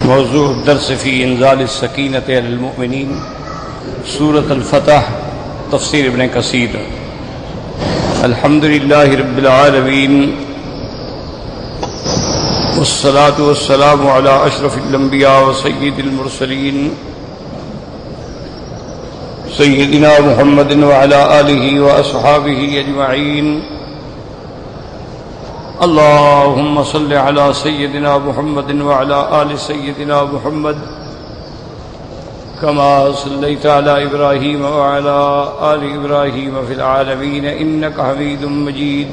موضوع الدرس فی انزال السکینۃ علی المؤمنین، سورۃ الفتح، تفسیر ابن کثیر۔ الحمد للہ رب العالمین، والصلاة والسلام علی اشرف الانبیاء وسید المرسلین، سیدنا محمد وعلی آلہ واصحابہ اجمعین۔ اللهم صل على سيدنا محمد وعلى آل سيدنا محمد كما صليت على إبراهيم وعلى آل إبراهيم في العالمين إنك حميد مجيد۔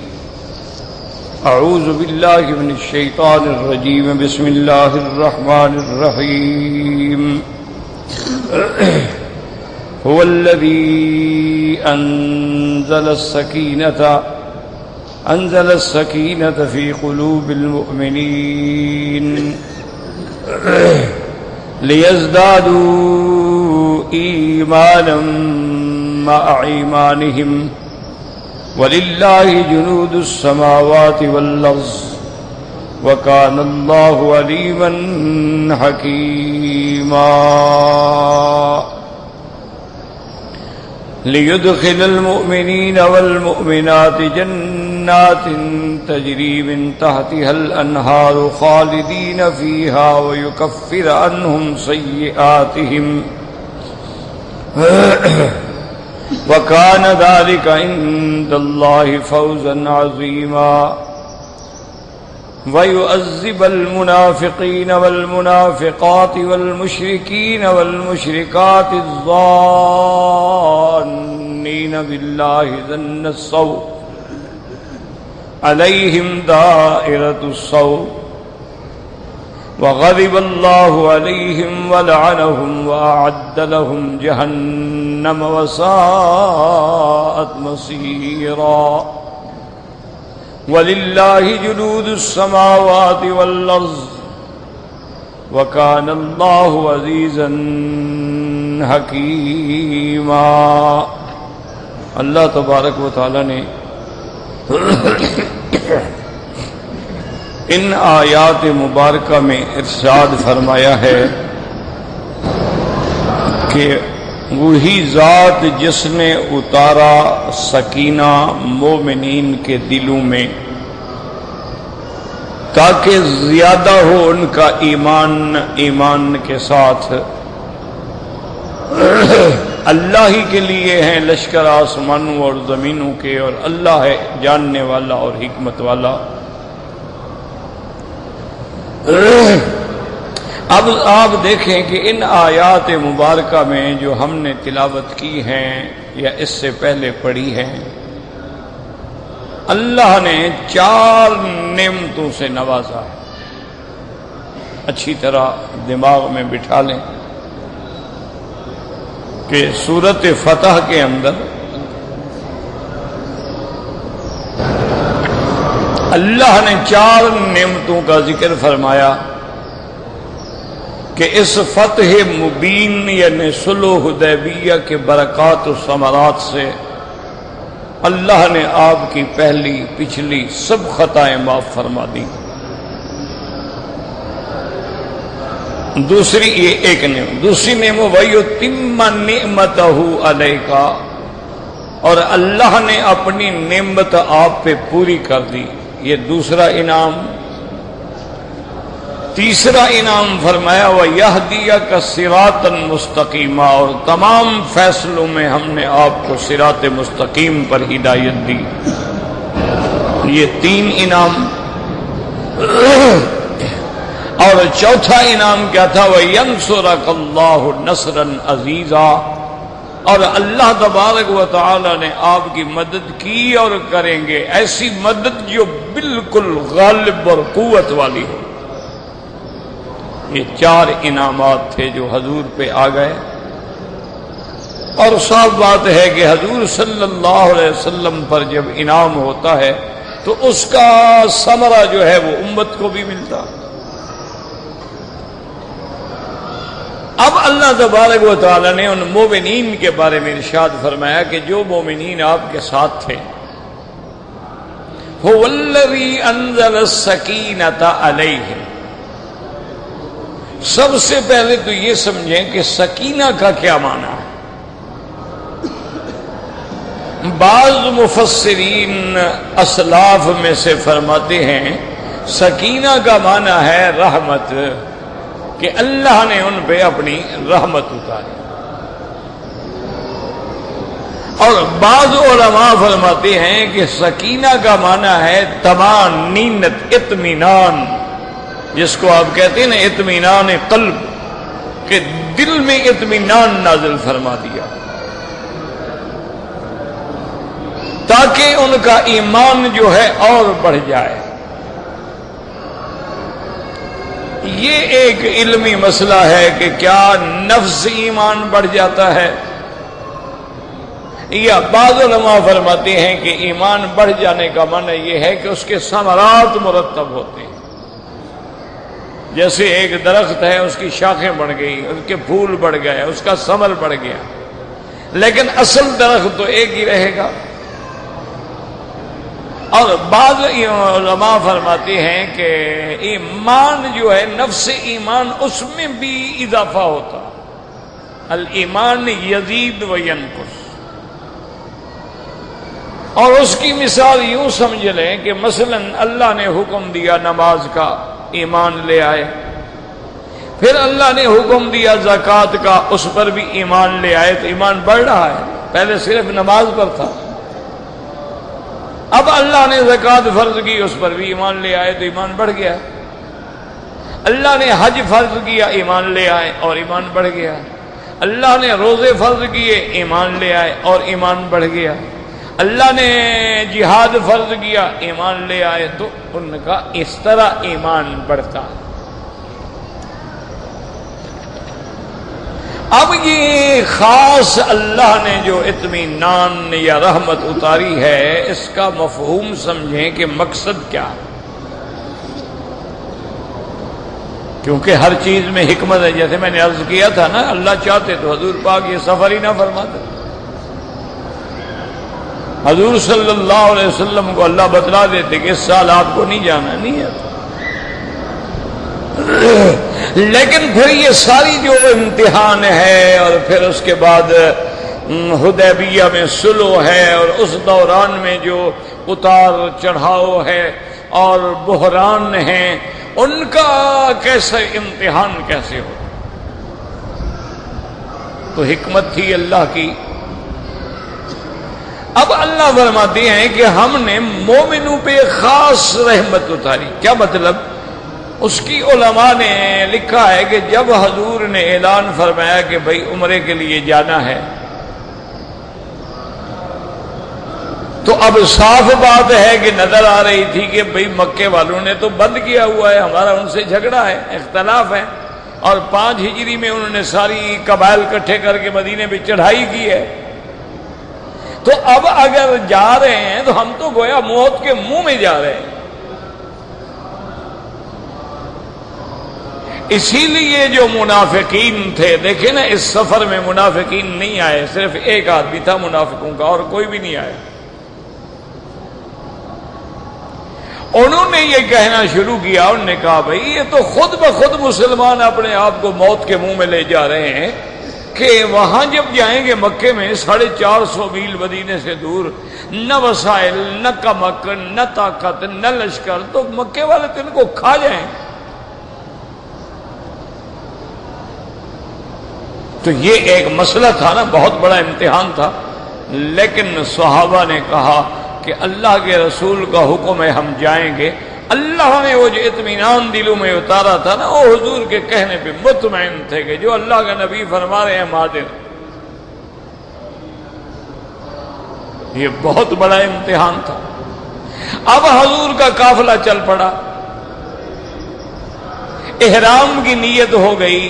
أعوذ بالله من الشيطان الرجيم، بسم الله الرحمن الرحيم۔ هو الذي أنزل السكينة في قلوب المؤمنين ليزدادوا إيمانا مع إيمانهم، ولله جنود السماوات والأرض، وكان الله عليما حكيما۔ ليدخل المؤمنين والمؤمنات جنات تجري من تحتها الأنهار خالدين فيها ويكفر عنهم سيئاتهم وكان ذلك عند الله فوزا عظيما۔ ويعذب المنافقين والمنافقات والمشركين والمشركات الظانين بالله ظن السوء عليهم دائرة السوء، وغضب الله عليهم ولعنهم وأعد لهم جهنم وساءت مصيرا۔ ولله جنود السماوات والأرض، وكان الله عزيزا حكيما۔ اللہ تبارک و تعالی نے ان آیات مبارکہ میں ارشاد فرمایا ہے کہ وہی ذات جس نے اتارا سکینہ مومنین کے دلوں میں تاکہ زیادہ ہو ان کا ایمان کے ساتھ۔ اللہ ہی کے لیے ہیں لشکر آسمانوں اور زمینوں کے، اور اللہ ہے جاننے والا اور حکمت والا۔ اب آپ دیکھیں کہ ان آیات مبارکہ میں جو ہم نے تلاوت کی ہیں یا اس سے پہلے پڑھی ہیں، اللہ نے 4 نعمتوں سے نوازا ہے۔ اچھی طرح دماغ میں بٹھا لیں کہ سورۃ فتح کے اندر اللہ نے 4 نعمتوں کا ذکر فرمایا کہ اس فتح مبین یعنی صلح حدیبیہ کے برکات و ثمرات سے اللہ نے آپ کی پہلی پچھلی سب خطائیں معاف فرما دی۔ دوسری یہ ایک نعمت، دوسری نعمت وَيُتِمَّ نِعْمَتَهُ عَلَيْكَ، اور اللہ نے اپنی نعمت آپ پہ پوری کر دی، یہ دوسرا انعام۔ تیسرا انعام فرمایا وَيَهْدِيَكَ صِرَاطًا مُسْتَقِيمًا، اور تمام فیصلوں میں ہم نے آپ کو صراط مستقیم پر ہدایت دی۔ یہ 3 انعام۔ اور چوتھا انعام کیا تھا وَيَنْصُرَكَ اللَّهُ نَصْرًا عَزِيزًا، اور اللہ تبارک و تعالی نے آپ کی مدد کی اور کریں گے ایسی مدد جو بالکل غالب اور قوت والی ہو۔ یہ 4 انعامات تھے جو حضور پہ آ گئے، اور صاف بات ہے کہ حضور صلی اللہ علیہ وسلم پر جب انعام ہوتا ہے تو اس کا ثمرہ جو ہے وہ امت کو بھی ملتا۔ اب اللہ تبارک و تعالی نے ان مومنین کے بارے میں ارشاد فرمایا کہ جو مومنین آپ کے ساتھ تھے هو الذی انزل السکینۃ علیہم، سب سے پہلے تو یہ سمجھیں کہ سکینہ کا کیا معنی ہے۔ بعض مفسرین اسلاف میں سے فرماتے ہیں سکینہ کا معنی ہے رحمت، کہ اللہ نے ان پہ اپنی رحمت اتاری، اور بعض علماء فرماتے ہیں کہ سکینہ کا معنی ہے طمانینت، اطمینان، جس کو آپ کہتے ہیں نا اطمینان قلب، کہ دل میں اطمینان نازل فرما دیا تاکہ ان کا ایمان جو ہے اور بڑھ جائے۔ یہ ایک علمی مسئلہ ہے کہ کیا نفس ایمان بڑھ جاتا ہے، یا بعض علماء فرماتے ہیں کہ ایمان بڑھ جانے کا معنی یہ ہے کہ اس کے ثمرات مرتب ہوتے ہیں۔ جیسے ایک درخت ہے، اس کی شاخیں بڑھ گئی، اس کے پھول بڑھ گئے، اس کا ثمر بڑھ گیا، لیکن اصل درخت تو ایک ہی رہے گا۔ اور بعض علماء فرماتے ہیں کہ ایمان جو ہے، نفس ایمان، اس میں بھی اضافہ ہوتا، الایمان یزید و ینقص۔ اور اس کی مثال یوں سمجھ لیں کہ مثلا اللہ نے حکم دیا نماز کا، ایمان لے آئے، پھر اللہ نے حکم دیا زکوٰۃ کا، اس پر بھی ایمان لے آئے، تو ایمان بڑھ رہا ہے۔ پہلے صرف نماز پر تھا، اب اللہ نے زکوٰۃ فرض کی، اس پر بھی ایمان لے آئے تو ایمان بڑھ گیا۔ اللہ نے حج فرض کیا، ایمان لے آئے اور ایمان بڑھ گیا۔ اللہ نے روزے فرض کیے، ایمان لے آئے اور ایمان بڑھ گیا۔ اللہ نے جہاد فرض کیا، ایمان لے آئے، تو ان کا اس طرح ایمان بڑھتا۔ اب یہ خاص اللہ نے جو اطمینان یا رحمت اتاری ہے، اس کا مفہوم سمجھیں کہ مقصد کیا ہے، کیونکہ ہر چیز میں حکمت ہے۔ جیسے میں نے عرض کیا تھا نا، اللہ چاہتے تو حضور پاک یہ سفر ہی نہ فرماتے۔ حضور صلی اللہ علیہ وسلم کو اللہ بتلا دیتے کہ اس سال آپ کو نہیں جانا، نہیں ہے، لیکن پھر یہ ساری جو امتحان ہے، اور پھر اس کے بعد حدیبیہ میں صلح ہے، اور اس دوران میں جو اتار چڑھاؤ ہے اور بحران ہیں، ان کا کیسے امتحان کیسے ہو، تو حکمت تھی اللہ کی۔ اب اللہ فرماتے ہیں کہ ہم نے مومنوں پہ خاص رحمت اتاری۔ کیا مطلب؟ اس کی علماء نے لکھا ہے کہ جب حضور نے اعلان فرمایا کہ بھئی عمرے کے لیے جانا ہے، تو اب صاف بات ہے کہ نظر آ رہی تھی کہ بھئی مکے والوں نے تو بند کیا ہوا ہے، ہمارا ان سے جھگڑا ہے، اختلاف ہے، اور 5 ہجری میں انہوں نے ساری قبائل اکٹھے کر کے مدینے پہ چڑھائی کی ہے۔ تو اب اگر جا رہے ہیں تو ہم تو گویا موت کے منہ میں جا رہے ہیں۔ اسی لیے جو منافقین تھے، دیکھیں نا، اس سفر میں منافقین نہیں آئے، صرف ایک آدمی تھا منافقوں کا، اور کوئی بھی نہیں آیا۔ انہوں نے یہ کہنا شروع کیا، انہوں نے کہا بھئی یہ تو خود بخود مسلمان اپنے آپ کو موت کے منہ میں لے جا رہے ہیں، کہ وہاں جب جائیں گے مکے میں 450 میل مدینے سے دور، نہ وسائل، نہ کمک، نہ طاقت، نہ لشکر، تو مکے والے تو ان کو کھا جائیں۔ تو یہ ایک مسئلہ تھا نا، بہت بڑا امتحان تھا، لیکن صحابہ نے کہا کہ اللہ کے رسول کا حکم ہے، ہم جائیں گے۔ اللہ نے وہ جو اطمینان دلوں میں اتارا تھا نا، وہ حضور کے کہنے پہ مطمئن تھے کہ جو اللہ کا نبی فرما رہے ہیں حاضر۔ یہ بہت بڑا امتحان تھا۔ اب حضور کا قافلہ چل پڑا، احرام کی نیت ہو گئی،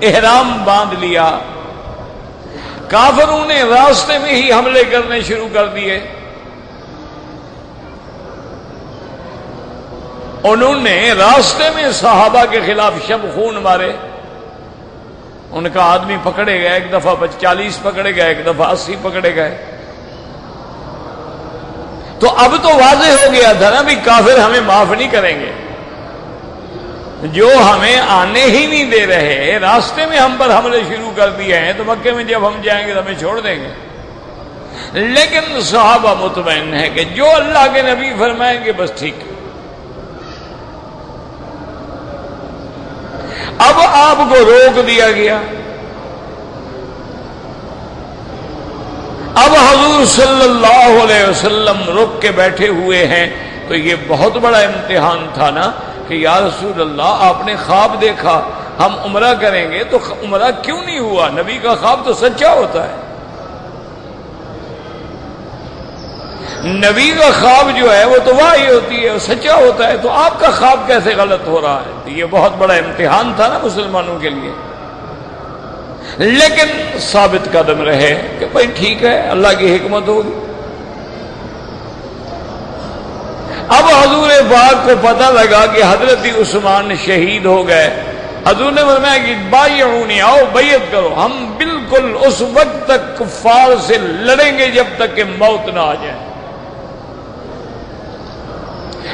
احرام باندھ لیا، کافروں نے راستے میں ہی حملے کرنے شروع کر دیے۔ انہوں نے راستے میں صحابہ کے خلاف شب خون مارے، ان کا آدمی پکڑے گئے، ایک دفعہ 40 پکڑے گئے، ایک دفعہ 80 پکڑے گئے۔ تو اب تو واضح ہو گیا تھا نا بھی کافر ہمیں معاف نہیں کریں گے، جو ہمیں آنے ہی نہیں دے رہے، راستے میں ہم پر حملے شروع کر دیے ہیں، تو مکے میں جب ہم جائیں گے تو ہمیں چھوڑ دیں گے۔ لیکن صحابہ مطمئن ہے کہ جو اللہ کے نبی فرمائیں گے بس ٹھیک ہے۔ اب آپ کو روک دیا گیا، اب حضور صلی اللہ علیہ وسلم رک کے بیٹھے ہوئے ہیں، تو یہ بہت بڑا امتحان تھا نا کہ یا رسول اللہ آپ نے خواب دیکھا ہم عمرہ کریں گے، تو عمرہ کیوں نہیں ہوا؟ نبی کا خواب تو سچا ہوتا ہے، نبی کا خواب جو ہے وہ تو وحی ہوتی ہے، وہ سچا ہوتا ہے، تو آپ کا خواب کیسے غلط ہو رہا ہے؟ تو یہ بہت بڑا امتحان تھا نا مسلمانوں کے لیے، لیکن ثابت قدم رہے کہ بھائی ٹھیک ہے، اللہ کی حکمت ہوگی۔ اب حضور پاک کو پتہ لگا کہ حضرت عثمان شہید ہو گئے، حضور نے فرمایا کہ بایعونی، آؤ بیعت کرو، ہم بالکل اس وقت تک کفار سے لڑیں گے جب تک کہ موت نہ آ جائے۔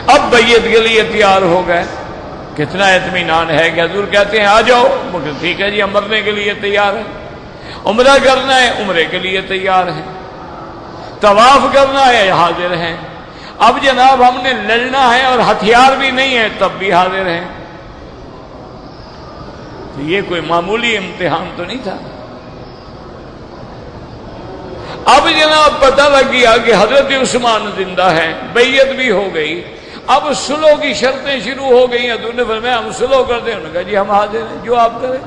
اب بیعت کے لیے تیار ہو گئے، کتنا اطمینان ہے کہ حضور کہتے ہیں آ جاؤ، مگر ٹھیک ہے جی ہم مرنے کے لیے تیار ہیں، عمرہ کرنا ہے عمرے کے لیے تیار ہیں، طواف کرنا ہے حاضر ہیں، اب جناب ہم نے لڑنا ہے اور ہتھیار بھی نہیں ہے تب بھی حاضر ہیں۔ تو یہ کوئی معمولی امتحان تو نہیں تھا۔ اب جناب پتہ لگ گیا کہ حضرت عثمان زندہ ہیں، بیعت بھی ہو گئی، اب صلح کی شرطیں شروع ہو گئی ہیں۔ حضور نے فرمایا ہم صلح کرتے ہیں، انہوں نے کہا جی ہم حاضر ہیں، جو آپ کریں۔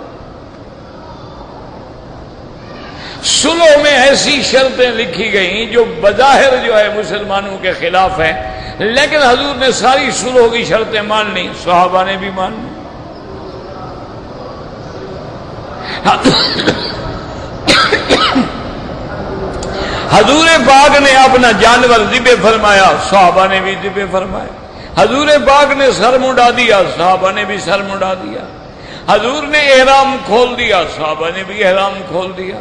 صلح میں ایسی شرطیں لکھی گئیں جو بظاہر جو ہے مسلمانوں کے خلاف ہیں، لیکن حضور نے ساری صلح کی شرطیں مان لی، صحابہ نے بھی مان لی۔ حضور پاک نے اپنا جانور ذبح فرمایا، صحابہ نے بھی ذبح فرمایا۔ حضور پاک نے سر منڈا دیا، صحابہ نے بھی سر منڈا دیا۔ حضور نے احرام کھول دیا، صحابہ نے بھی احرام کھول دیا۔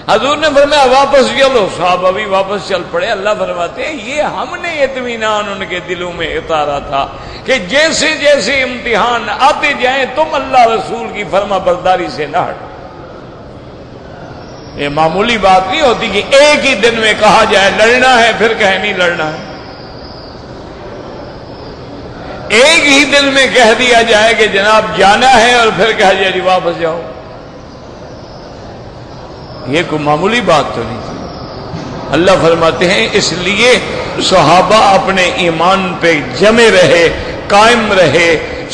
حضور نے فرمایا واپس چلو، صحابہ بھی واپس چل پڑے۔ اللہ فرماتے ہیں یہ ہم نے اطمینان ان کے دلوں میں اتارا تھا کہ جیسے جیسے امتحان آتے جائیں تم اللہ رسول کی فرما برداری سے نہ ہٹو۔ یہ معمولی بات نہیں ہوتی کہ ایک ہی دن میں کہا جائے لڑنا ہے پھر کہیں نہیں لڑنا ہے، ایک ہی دن میں کہہ دیا جائے کہ جناب جانا ہے اور پھر کہا جائے جی واپس جاؤ، یہ کوئی معمولی بات تو نہیں تھی۔ اللہ فرماتے ہیں اس لیے صحابہ اپنے ایمان پہ جمے رہے، قائم رہے،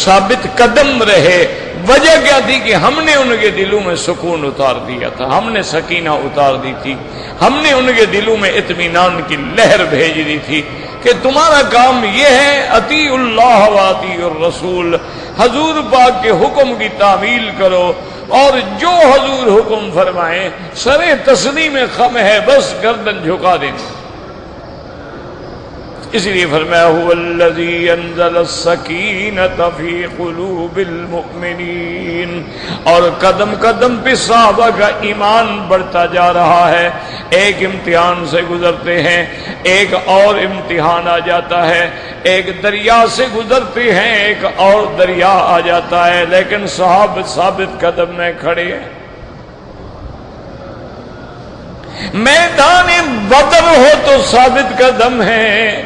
ثابت قدم رہے۔ وجہ کیا تھی کہ ہم نے ان کے دلوں میں سکون اتار دیا تھا، ہم نے سکینہ اتار دی تھی، ہم نے ان کے دلوں میں اطمینان کی لہر بھیج دی تھی کہ تمہارا کام یہ ہے اطیعوا اللہ و اطیعوا الرسول، حضور پاک کے حکم کی تعمیل کرو، اور جو حضور حکم فرمائیں سر تسلیم خم ہے، بس گردن جھکا دینا۔ اس لیے فرمایا هو الذی انزل السکینۃ فی قلوب المؤمنین، اور قدم قدم پہ صحابہ کا ایمان بڑھتا جا رہا ہے۔ ایک امتحان سے گزرتے ہیں، ایک اور امتحان آ جاتا ہے، ایک دریا سے گزرتے ہیں، ایک اور دریا آ جاتا ہے، لیکن صحابہ ثابت قدم میں کھڑے ہیں۔ میدان بدر ہو تو ثابت قدم ہے،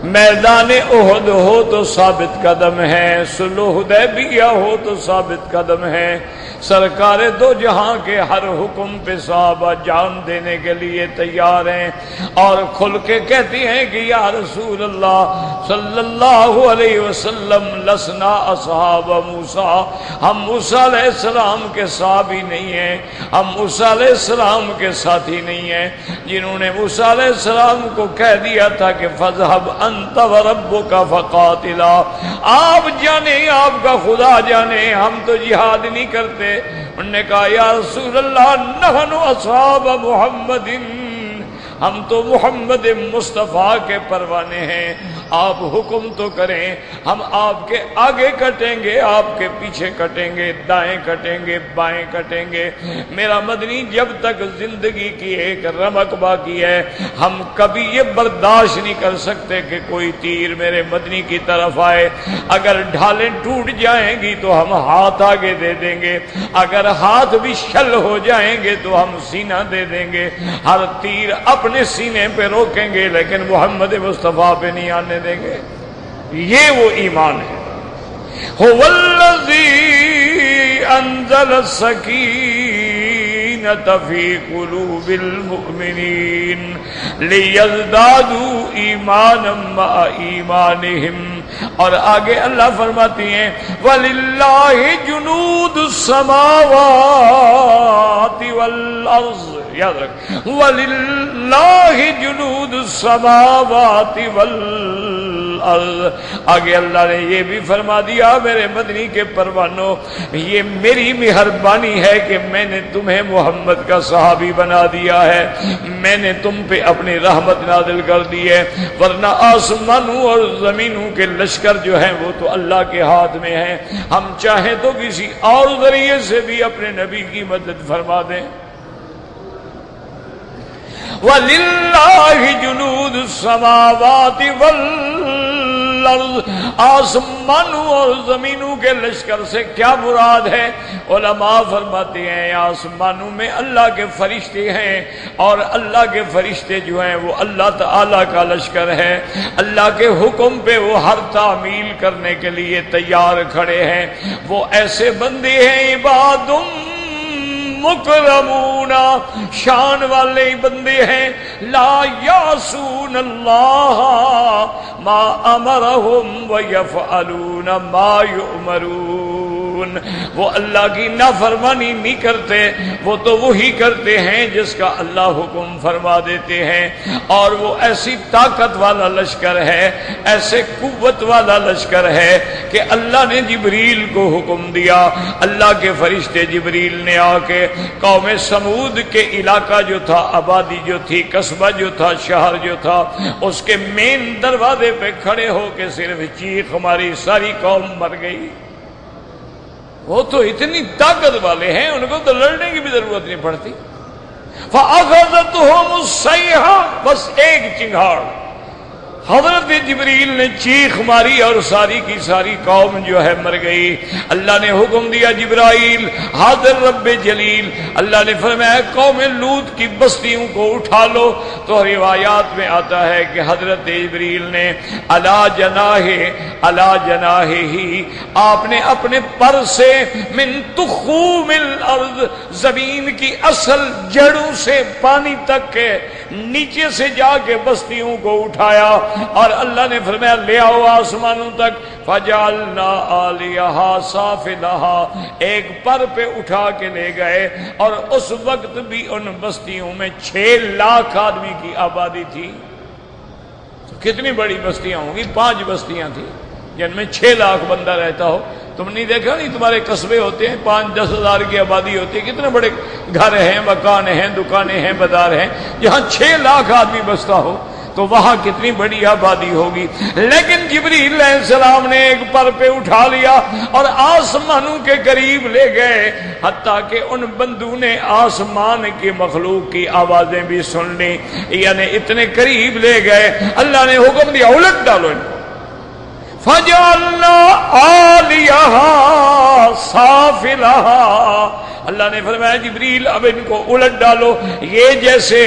میدان احد ہو تو ثابت قدم ہے، صلح حدیبیہ ہو تو ثابت قدم ہے۔ سرکار دو جہاں کے ہر حکم پہ صحابہ جان دینے کے لیے تیار ہیں، اور کھل کے کہتی ہیں کہ یا رسول اللہ صلی اللہ علیہ وسلم لسنا اصحاب موسیٰ، ہم موسیٰ علیہ السلام کے صحابی نہیں ہیں، ہم موسیٰ علیہ السلام کے ساتھی نہیں ہیں، جنہوں نے موسیٰ علیہ السلام کو کہہ دیا تھا کہ فَاذْهَبْ أَنْتَ وَرَبُّكَ فَقَاتِلَا، آپ جانے آپ کا خدا جانے، ہم تو جہاد نہیں کرتے۔ انہوں نے کہا یا رسول اللہ نحن اصحاب محمد، ہم تو محمد مصطفیٰ کے پروانے ہیں، آپ حکم تو کریں، ہم آپ کے آگے کٹیں گے، آپ کے پیچھے کٹیں گے، دائیں کٹیں گے، بائیں کٹیں گے۔ میرا مدنی جب تک زندگی کی ایک رمق باقی ہے ہم کبھی یہ برداشت نہیں کر سکتے کہ کوئی تیر میرے مدنی کی طرف آئے۔ اگر ڈھالیں ٹوٹ جائیں گی تو ہم ہاتھ آگے دے دیں گے، اگر ہاتھ بھی شل ہو جائیں گے تو ہم سینہ دے دیں گے۔ ہر تیر اپنے سینے پہ روکیں گے لیکن محمد مصطفیٰ پہ نہیں آنے دیں گے۔ یہ وہ ایمان ہے۔ هو الذی انزل السکینۃ فی قلوب المؤمنین لیزدادوا ایمانا مع ایمانہم۔ اور آگے اللہ فرماتی ہیں وَلِلَّهِ جُنُودُ السَّمَاوَاتِ وَالْأَرْضِ، یاد رکھ وَلِلَّهِ جُنُودُ السَّمَاوَاتِ وَالْأَرْضِ۔ آگے اللہ نے یہ بھی فرما دیا میرے مدنی کے پروانوں، یہ میری مہربانی ہے کہ میں نے تمہیں محمد کا صحابی بنا دیا ہے، میں نے تم پہ اپنی رحمت نازل کر دی ہے، ورنہ آسمانوں اور زمینوں کے لشکر جو ہیں وہ تو اللہ کے ہاتھ میں ہیں۔ ہم چاہیں تو کسی اور ذریعے سے بھی اپنے نبی کی مدد فرما دیں۔ وَلِلَّهِ جُنُودُ السَّمَاوَاتِ وَالْأَرْضِ، آسمانوں اور زمینوں کے لشکر سے کیا مراد ہے؟ علماء فرماتے ہیں آسمانوں میں اللہ کے فرشتے ہیں، اور اللہ کے فرشتے جو ہیں وہ اللہ تعالی کا لشکر ہے۔ اللہ کے حکم پہ وہ ہر تعمیل کرنے کے لیے تیار کھڑے ہیں۔ وہ ایسے بندے ہیں عباد مکرمون، شان والے بندے ہیں، لا یعصون اللہ ما امرہم ویفعلون ما یؤمرون۔ وہ اللہ کی نافرمانی نہیں کرتے، وہ تو وہی کرتے ہیں جس کا اللہ حکم فرما دیتے ہیں۔ اور وہ ایسی طاقت والا لشکر ہے، ایسے قوت والا لشکر ہے کہ اللہ نے جبریل کو حکم دیا، اللہ کے فرشتے جبریل نے آ کے قوم سمود کے علاقہ جو تھا، آبادی جو تھی، قصبہ جو تھا، شہر جو تھا، اس کے مین دروازے پہ کھڑے ہو کے صرف چیخ ہماری ساری قوم مر گئی۔ وہ تو اتنی طاقت والے ہیں ان کو تو لڑنے کی بھی ضرورت نہیں پڑتی۔ فَأَخَذَتْهُمُ الصَّيْحَةُ، بس ایک چنگھاڑ، حضرت جبریل نے چیخ ماری اور ساری کی ساری قوم جو ہے مر گئی۔ اللہ نے حکم دیا جبرائیل حاضر رب جلیل، اللہ نے فرمایا قوم لوط کی بستیوں کو اٹھا لو۔ تو روایات میں آتا ہے کہ حضرت جبریل نے علی جناح ہی، آپ نے اپنے پر سے من تخوم الارض، زمین کی اصل جڑوں سے پانی تک کے نیچے سے جا کے بستیوں کو اٹھایا، اور اللہ نے فرمایا لے آؤ آسمانوں تک۔ فَجَعَلْنَا عَالِيَهَا سَافِلَهَا، ایک پر پہ اٹھا کے لے گئے، اور اس وقت بھی ان بستیوں میں 6 لاکھ آدمی کی آبادی تھی۔ تو کتنی بڑی بستیاں ہوں گی؟ 5 بستیاں تھیں جن میں 6 لاکھ بندہ رہتا ہو۔ تم نہیں دیکھا نہیں تمہارے قصبے ہوتے ہیں 5-10 ہزار کی آبادی ہوتی ہے، کتنے بڑے گھر ہیں، مکان ہیں، دکانیں ہیں، بازار ہیں، جہاں 6 لاکھ آدمی بستا ہو تو وہاں کتنی بڑی آبادی ہوگی۔ لیکن جبریل علیہ السلام نے ایک پر پہ اٹھا لیا اور آسمانوں کے قریب لے گئے، حتیٰ کہ ان بندوں نے آسمان کی مخلوق کی آوازیں بھی سن لی، یعنی اتنے قریب لے گئے۔ اللہ نے حکم دیا الٹ ڈالو ان کو۔ فَجَعَلْنَا عَالِيَهَا سَافِلَهَا، اللہ نے فرمایا جبریل اب ان کو الٹ ڈالو۔ یہ جیسے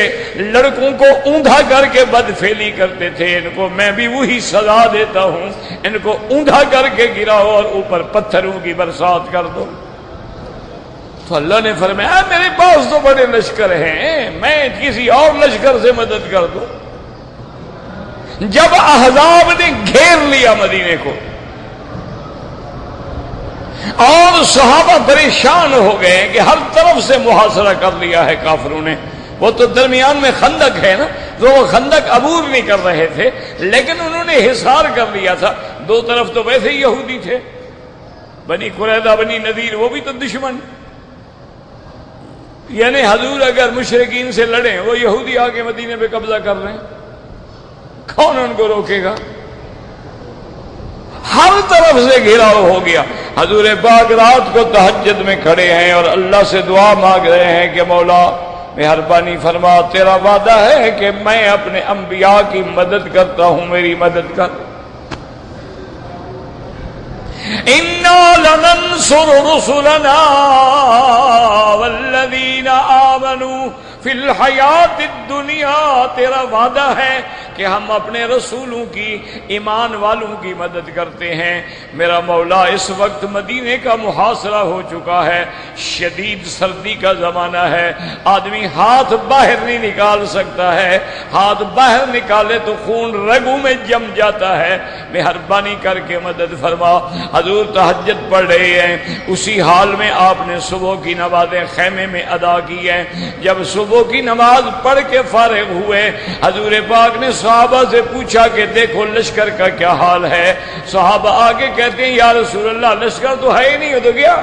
لڑکوں کو اوندھا کر کے بدفعلی کرتے تھے، ان کو میں بھی وہی سزا دیتا ہوں، ان کو اوندھا کر کے گراؤ اور اوپر پتھروں کی برسات کر دو۔ تو اللہ نے فرمایا میرے پاس تو بڑے لشکر ہیں، میں کسی اور لشکر سے مدد کر دوں۔ جب احزاب نے گھیر لیا مدینے کو اور صحابہ پریشان ہو گئے کہ ہر طرف سے محاصرہ کر لیا ہے کافروں نے، وہ تو درمیان میں خندق ہے نا، تو وہ خندق عبور نہیں کر رہے تھے، لیکن انہوں نے حصار کر لیا تھا۔ 2 طرف تو ویسے ہی یہودی تھے، بنی قریظہ، بنی نذیر، وہ بھی تو دشمن، یعنی حضور اگر مشرکین سے لڑیں، وہ یہودی آ کے مدینے پہ قبضہ کر رہے ہیں، کون ان کو روکے گا؟ ہر طرف سے گھیراؤ ہو گیا۔ حضور پاک رات کو تہجد میں کھڑے ہیں اور اللہ سے دعا مانگ رہے ہیں کہ مولا مہربانی فرما، تیرا وعدہ ہے کہ میں اپنے انبیاء کی مدد کرتا ہوں، میری مدد کر۔ اِنَّا لَنَنصُرُ رُسُلَنَا وَالَّذِينَ آمَنُوا فِي الْحَيَاةِ الدُّنْيَا، تیرا وعدہ ہے کہ ہم اپنے رسولوں کی، ایمان والوں کی مدد کرتے ہیں۔ میرا مولا اس وقت مدینے کا محاصرہ ہو چکا ہے، شدید سردی کا زمانہ ہے، آدمی ہاتھ باہر نہیں نکال سکتا ہے، ہاتھ باہر نکالے تو خون رگوں میں جم جاتا ہے، مہربانی کر کے مدد فرما۔ حضور تہجد پڑھ رہے ہیں، اسی حال میں آپ نے صبح کی نمازیں خیمے میں ادا کی ہیں۔ جب صبح کی نماز پڑھ کے فارغ ہوئے، حضور پاک نے صحابہ سے پوچھا کہ دیکھو لشکر کا کیا حال ہے۔ صحابہ آگے کہتے ہیں یا رسول اللہ لشکر تو ہے ہی نہیں، ہو تو گیا۔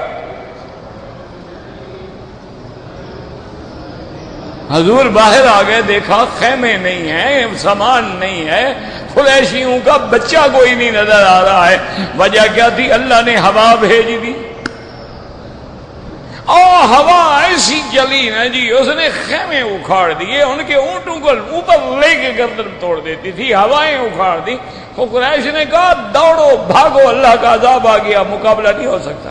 حضور باہر آ گئے، دیکھا خیمے نہیں ہیں، سامان نہیں ہے، قریشیوں کا بچہ کوئی نہیں نظر آ رہا ہے۔ وجہ کیا تھی؟ اللہ نے ہوا بھیج دی، اور ہوا ایسی چلی نا جی، اس نے خیمے اکھاڑ دیے، ان کے اونٹوں کو اوپر لے کے گردن توڑ دیتی تھی، ہوائیں اکھاڑ دی۔ قریش نے کہا دوڑو بھاگو، اللہ کا عذاب آ گیا، مقابلہ نہیں ہو سکتا،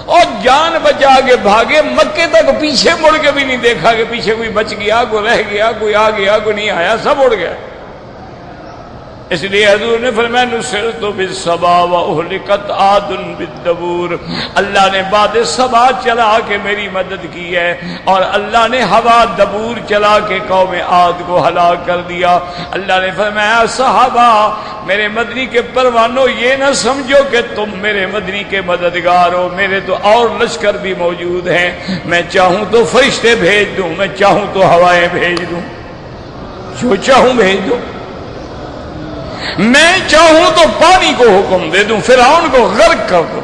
اور جان بچا کے بھاگے۔ مکے تک پیچھے مڑ کے بھی نہیں دیکھا کہ پیچھے کوئی بچ گیا، کوئی رہ گیا، کوئی آ گیا، کوئی نہیں آیا، سب اڑ گیا۔ اس لیے حضور نے فرمایا نصرت بالصبا واہلکت عاد بالدبور، اللہ نے باد صبا چلا کے میری مدد کی ہے، اور اللہ نے ہوا دبور چلا کے قوم عاد کو ہلاک کر دیا۔ اللہ نے فرمایا صحابہ میرے مدنی کے پروانوں، یہ نہ سمجھو کہ تم میرے مدنی کے مددگار ہو، میرے تو اور لشکر بھی موجود ہیں، میں چاہوں تو فرشتے بھیج دوں، میں چاہوں تو ہوائیں بھیج دوں، جو چاہوں بھیج دوں، میں چاہوں تو پانی کو حکم دے دوں فرعون کو غرق کر دوں،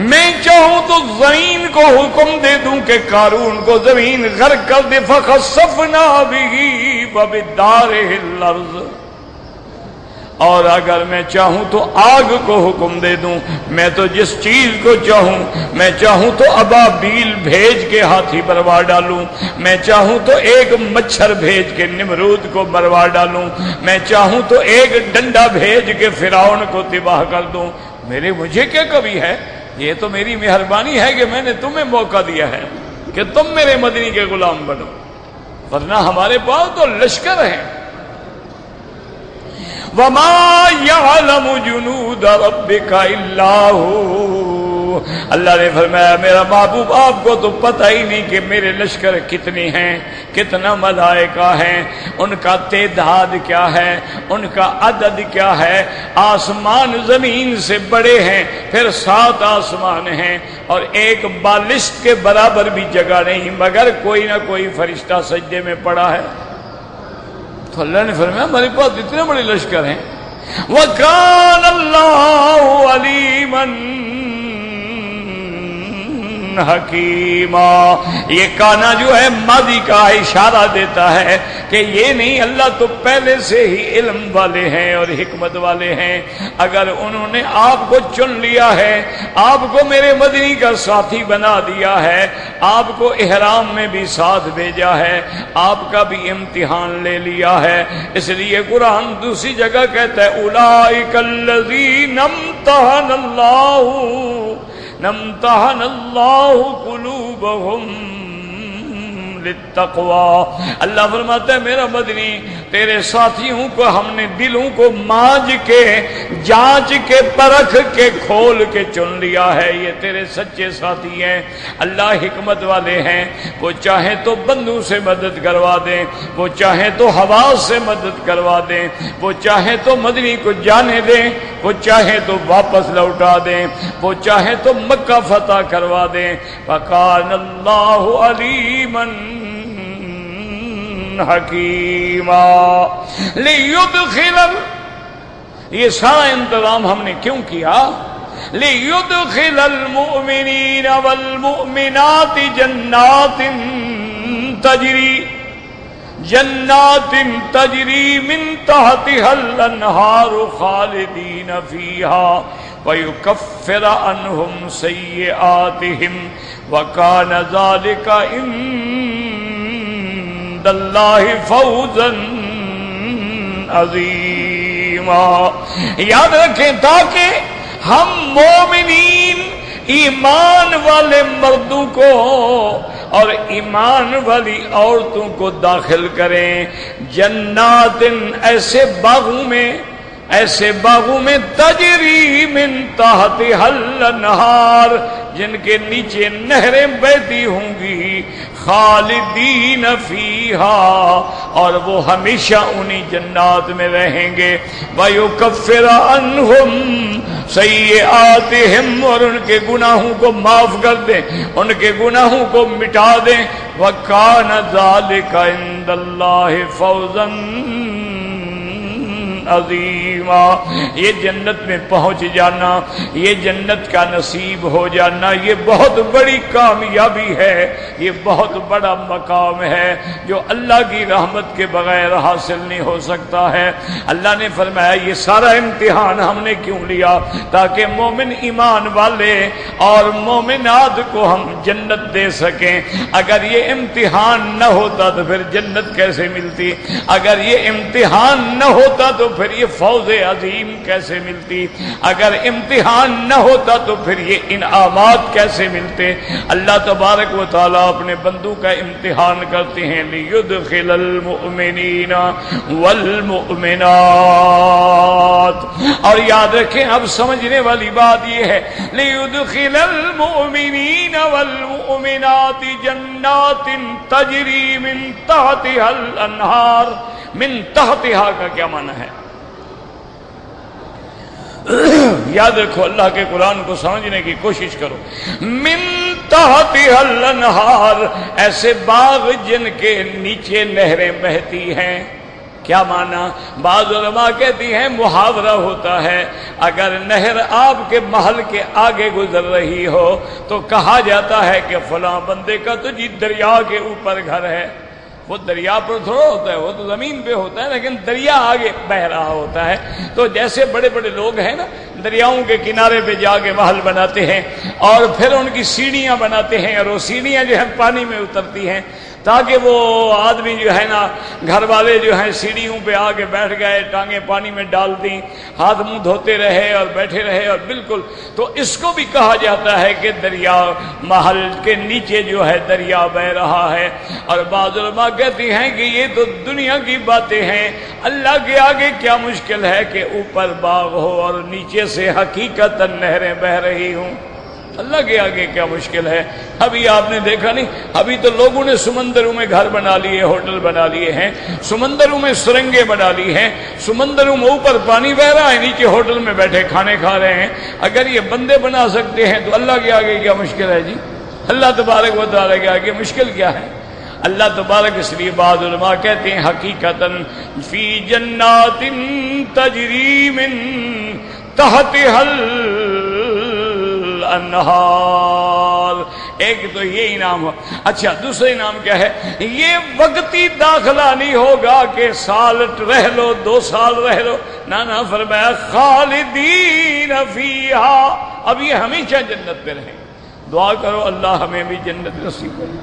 میں چاہوں تو زمین کو حکم دے دوں کہ قارون کو زمین غرق کر دے۔ فخسفنا به وبداره الارض، اور اگر میں چاہوں تو آگ کو حکم دے دوں، میں تو جس چیز کو چاہوں، میں چاہوں تو ابابیل بھیج کے ہاتھی بروا ڈالوں، میں چاہوں تو ایک مچھر بھیج کے نمرود کو بروا ڈالوں، میں چاہوں تو ایک ڈنڈا بھیج کے فرعون کو تباہ کر دوں۔ مجھے کیا کبھی ہے، یہ تو میری مہربانی ہے کہ میں نے تمہیں موقع دیا ہے کہ تم میرے مدنی کے غلام بنو، ورنہ ہمارے پاس تو لشکر ہیں۔ وَمَا يَعْلَمُ جُنُودَ رَبِّكَ إِلَّا هُوَ، اللہ نے فرمایا میرا محبوب آپ کو تو پتہ ہی نہیں کہ میرے لشکر کتنے ہیں، کتنا ملائکہ ہیں، ان کا تعداد کیا ہے، ان کا عدد کیا ہے۔ آسمان زمین سے بڑے ہیں، پھر 7 آسمان ہیں، اور ایک بالشت کے برابر بھی جگہ نہیں مگر کوئی نہ کوئی فرشتہ سجدے میں پڑا ہے۔ تو اللہ نے فرمایا ہمارے پاس اتنے بڑے لشکر ہیں۔ وَكَانَ اللَّهُ عَلِيمًا حکیمہ، یہ کانا جو ہے ماضی کا اشارہ دیتا ہے کہ یہ نہیں، اللہ تو پہلے سے ہی علم والے ہیں اور حکمت والے ہیں۔ اگر انہوں نے آپ کو چن لیا ہے، آپ کو میرے مدنی کا ساتھی بنا دیا ہے، آپ کو احرام میں بھی ساتھ بھیجا ہے، آپ کا بھی امتحان لے لیا ہے، اس لیے قرآن دوسری جگہ کہتا ہے اولئک الذین امتحن اللہ قلوبہم للتقوی، اللہ فرماتا ہے میرا مدنی تیرے ساتھیوں کو ہم نے دلوں کو مانج کے، جانچ کے، پرکھ کے، کھول کے چن لیا ہے، یہ تیرے سچے ساتھی ہیں۔ اللہ حکمت والے ہیں، وہ چاہیں تو بندوں سے مدد کروا دیں، وہ چاہیں تو حواس سے مدد کروا دیں، وہ چاہیں تو مدنی کو جانے دیں، وہ چاہیں تو واپس لوٹا دیں، وہ چاہیں تو مکہ فتح کروا دیں۔ وَكَانَ اللَّهُ عَلِيمًا حکیمہ لیدخل، یہ سارا انتظام ہم نے کیوں کیا؟ لیدخل المؤمنین والمؤمنات جنات تجری جنات تجری من تحتها الانہار خالدین فیہا ویکفر عنہم سیئاتہم وکان ذالک عند اللہ فوزا عظیما۔ یاد رکھیں تاکہ ہم مومنین ایمان والے مردوں کو اور ایمان والی عورتوں کو داخل کریں جنات ایسے باغوں میں تجری من تحتها الانہار جن کے نیچے نہریں بہتی ہوں گی خالدین فیہا اور وہ ہمیشہ انہی جنات میں رہیں گے وَيُكَفِّرَ عَنْهُمْ سیئاتہم اور ان کے گناہوں کو معاف کر دیں ان کے گناہوں کو مٹا دیں وَكَانَ ذَلِكَ عِندَ اللَّهِ فَوْزًا عظیما۔ یہ جنت میں پہنچ جانا، یہ جنت کا نصیب ہو جانا، یہ بہت بڑی کامیابی ہے، یہ بہت بڑا مقام ہے جو اللہ کی رحمت کے بغیر حاصل نہیں ہو سکتا ہے۔ اللہ نے فرمایا یہ سارا امتحان ہم نے کیوں لیا؟ تاکہ مومن ایمان والے اور مومنات کو ہم جنت دے سکیں۔ اگر یہ امتحان نہ ہوتا تو پھر جنت کیسے ملتی؟ اگر یہ امتحان نہ ہوتا تو پھر یہ فوز عظیم کیسے ملتی؟ اگر امتحان نہ ہوتا تو پھر یہ انعامات کیسے ملتے؟ اللہ تبارک و تعالیٰ اپنے بندوں کا امتحان کرتے ہیں لیدخل المؤمنین والمؤمنات۔ اور یاد رکھیں اب سمجھنے والی بات یہ ہے لیدخل المؤمنین والمؤمنات جنات تجری من تحتها الانہار۔ من تحتها کا کیا معنی ہے؟ یاد رکھو اللہ کے قرآن کو سمجھنے کی کوشش کرو۔ من تحتها الانہار ایسے باغ جن کے نیچے نہریں بہتی ہیں۔ کیا معنی؟ بعض علماء کہتی ہیں محاورہ ہوتا ہے اگر نہر آپ کے محل کے آگے گزر رہی ہو تو کہا جاتا ہے کہ فلاں بندے کا تو جی دریا کے اوپر گھر ہے۔ وہ دریا پر تھوڑا ہوتا ہے، وہ تو زمین پہ ہوتا ہے، لیکن دریا آگے بہ رہا ہوتا ہے۔ تو جیسے بڑے بڑے لوگ ہیں نا دریاؤں کے کنارے پہ جا کے محل بناتے ہیں اور پھر ان کی سیڑھیاں بناتے ہیں اور وہ سیڑھیاں جو ہے پانی میں اترتی ہیں تاکہ وہ آدمی جو ہے نا گھر والے جو ہیں سیڑھیوں پہ آ کے بیٹھ گئے، ٹانگیں پانی میں ڈال دیں، ہاتھ منہ دھوتے رہے اور بیٹھے رہے اور بالکل۔ تو اس کو بھی کہا جاتا ہے کہ دریا محل کے نیچے جو ہے دریا بہ رہا ہے۔ اور بعض علماء کہتی ہیں کہ یہ تو دنیا کی باتیں ہیں، اللہ کے آگے کیا مشکل ہے کہ اوپر باغ ہو اور نیچے سے حقیقتاً نہریں بہ رہی ہوں؟ اللہ کے آگے کیا مشکل ہے؟ ابھی آپ نے دیکھا نہیں، ابھی تو لوگوں نے سمندروں میں گھر بنا لیے، ہوٹل بنا لیے ہیں، سمندروں میں سرنگیں بنا لی ہیں، سمندروں میں اوپر پانی بہ رہا ہے، نیچے ہوٹل میں بیٹھے کھانے کھا رہے ہیں۔ اگر یہ بندے بنا سکتے ہیں تو اللہ کے آگے کیا مشکل ہے جی؟ اللہ تبارک و تعالیٰ کے آگے مشکل کیا ہے؟ اللہ تبارک اس لیے بعض علماء کہتے ہیں حقیقتاً فی جنات تجری من تحتها الانہار۔ ایک تو یہ انعام ہو۔ اچھا دوسرا انعام کیا ہے؟ یہ وقتی داخلہ نہیں ہوگا کہ سال رہ لو، 2 سال رہ لو، نہ فرمایا خالدین فیہا، اب یہ ہمیشہ جنت میں رہیں۔ دعا کرو اللہ ہمیں بھی جنت نصیب کرے۔